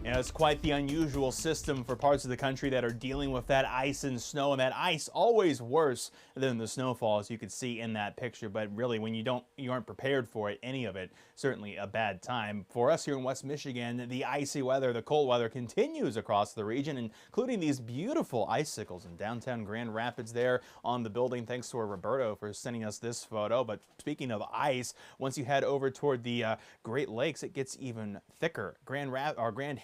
Yeah, it's quite the unusual system for parts of the country that are dealing with that ice and snow, and that ice always worse than the snowfall, as you could see in that picture. But really, when you aren't prepared for it, any of it, certainly a bad time. For us here in West Michigan, the icy weather, the cold weather continues across the region, including these beautiful icicles in downtown Grand Rapids there on the building. Thanks to our Roberto for sending us this photo. But speaking of ice, once you head over toward the Great Lakes, it gets even thicker. Grand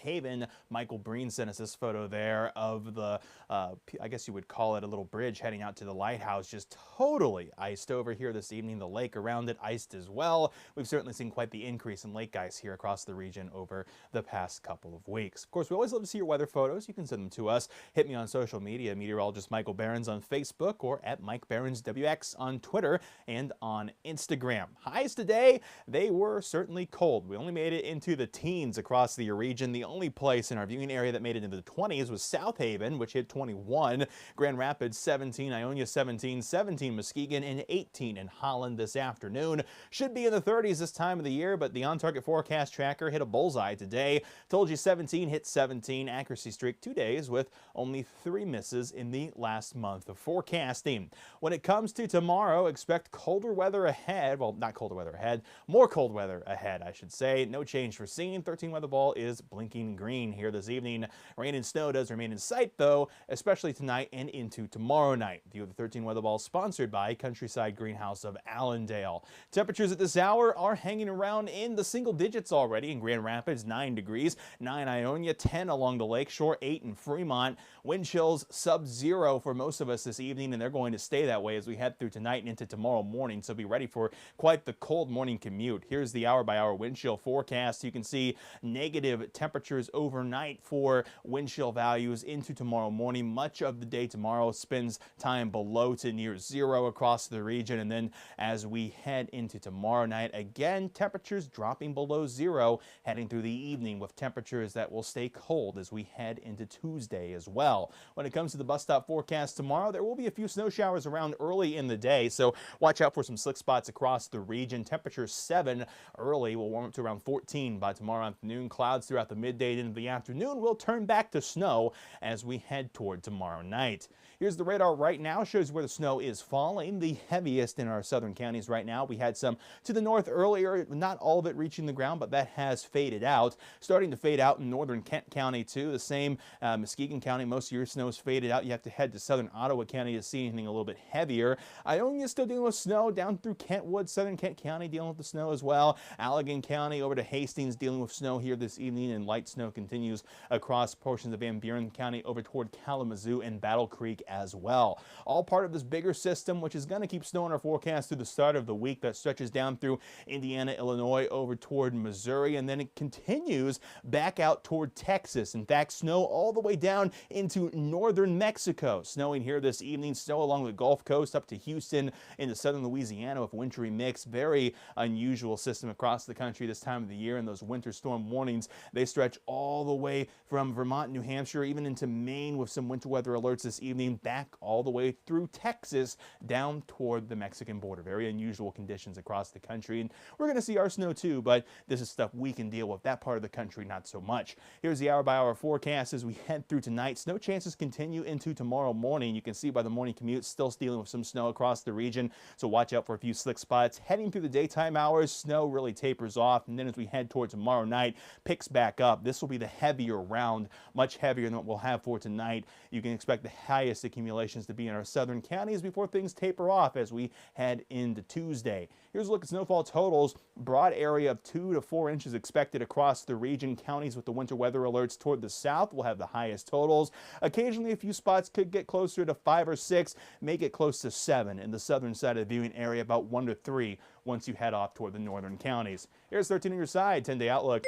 Haven, Michael Breen sent us this photo there of the, I guess you would call it a little bridge heading out to the lighthouse, just totally iced over here this evening. The lake around it iced as well. We've certainly seen quite the increase in lake ice here across the region over the past couple of weeks. Of course, we always love to see your weather photos. You can send them to us. Hit me on social media, meteorologist Michael Behrens on Facebook or at Mike Behrens WX on Twitter and on Instagram. Highs today, they were certainly cold. We only made it into the teens across the region. The only place in our viewing area that made it into the 20s was South Haven, which hit 21, Grand Rapids 17, Ionia 17, 17 Muskegon, and 18 in Holland this afternoon. Should be in the 30s this time of the year, but the on-target forecast tracker hit a bullseye today. Told you 17 hit 17, accuracy streak 2 days with only 3 misses in the last month of forecasting. When it comes to tomorrow, expect colder weather ahead. Well, not colder weather ahead, more cold weather ahead, I should say. No change foreseen. 13 weather ball is blinking green here this evening. Rain and snow does remain in sight, though, especially tonight and into tomorrow night. View of the 13 weather ball sponsored by Countryside Greenhouse of Allendale. Temperatures at this hour are hanging around in the single digits already. In Grand Rapids, 9 degrees, 9 Ionia, 10 along the lakeshore, 8 in Fremont. Wind chills sub-zero for most of us this evening, and they're going to stay that way as we head through tonight and into tomorrow morning, so be ready for quite the cold morning commute. Here's the hour-by-hour wind chill forecast. You can see negative temperatures overnight for wind chill values into tomorrow morning. Much of the day tomorrow spends time below to near zero across the region, and then as we head into tomorrow night, again, temperatures dropping below zero heading through the evening, with temperatures that will stay cold as we head into Tuesday as well. When it comes to the bus stop forecast tomorrow, there will be a few snow showers around early in the day, so watch out for some slick spots across the region. Temperature 7 early will warm up to around 14 by tomorrow afternoon. Clouds throughout the midday and into the afternoon will turn back to snow as we head toward tomorrow night. Here's the radar right now, shows where the snow is falling. The heaviest in our southern counties right now. We had some to the north earlier, not all of it reaching the ground, but that has faded out. Starting to fade out in northern Kent County too. The same Muskegon County, most of your snow is faded out. You have to head to southern Ottawa County to see anything a little bit heavier. Ionia is still dealing with snow down through Kentwood, southern Kent County dealing with the snow as well. Allegan County over to Hastings dealing with snow here this evening, and light snow continues across portions of Van Buren County over toward Kalamazoo and Battle Creek as well. All part of this bigger system, which is going to keep snow in our forecast through the start of the week, that stretches down through Indiana, Illinois, over toward Missouri, and then it continues back out toward Texas. In fact, snow all the way down into northern Mexico. Snowing here this evening, snow along the Gulf Coast up to Houston into southern Louisiana with wintry mix. Very unusual system across the country this time of the year, and those winter storm warnings, they stretch all the way from Vermont, New Hampshire, even into Maine with some winter weather alerts this evening, back all the way through Texas down toward the Mexican border. Very unusual conditions across the country, and we're going to see our snow too, but this is stuff we can deal with. That part of the country, not so much. Here's the hour-by-hour forecast as we head through tonight. Snow chances continue into tomorrow morning. You can see by the morning commute, still dealing with some snow across the region, so watch out for a few slick spots. Heading through the daytime hours, snow really tapers off, and then as we head toward tomorrow night, picks back up. This will be the heavier round, much heavier than what we'll have for tonight. You can expect the highest accumulations to be in our southern counties before things taper off as we head into Tuesday. Here's a look at snowfall totals. Broad area of 2 to 4 inches expected across the region. Counties with the winter weather alerts toward the south will have the highest totals. Occasionally, a few spots could get closer to 5 or 6, may get close to 7 in the southern side of the viewing area, about 1 to 3 once you head off toward the northern counties. Here's 13 on your side, 10-day outlook.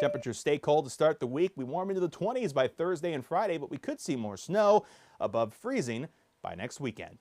Temperatures stay cold to start the week. We warm into the 20s by Thursday and Friday, but we could see more snow above freezing by next weekend.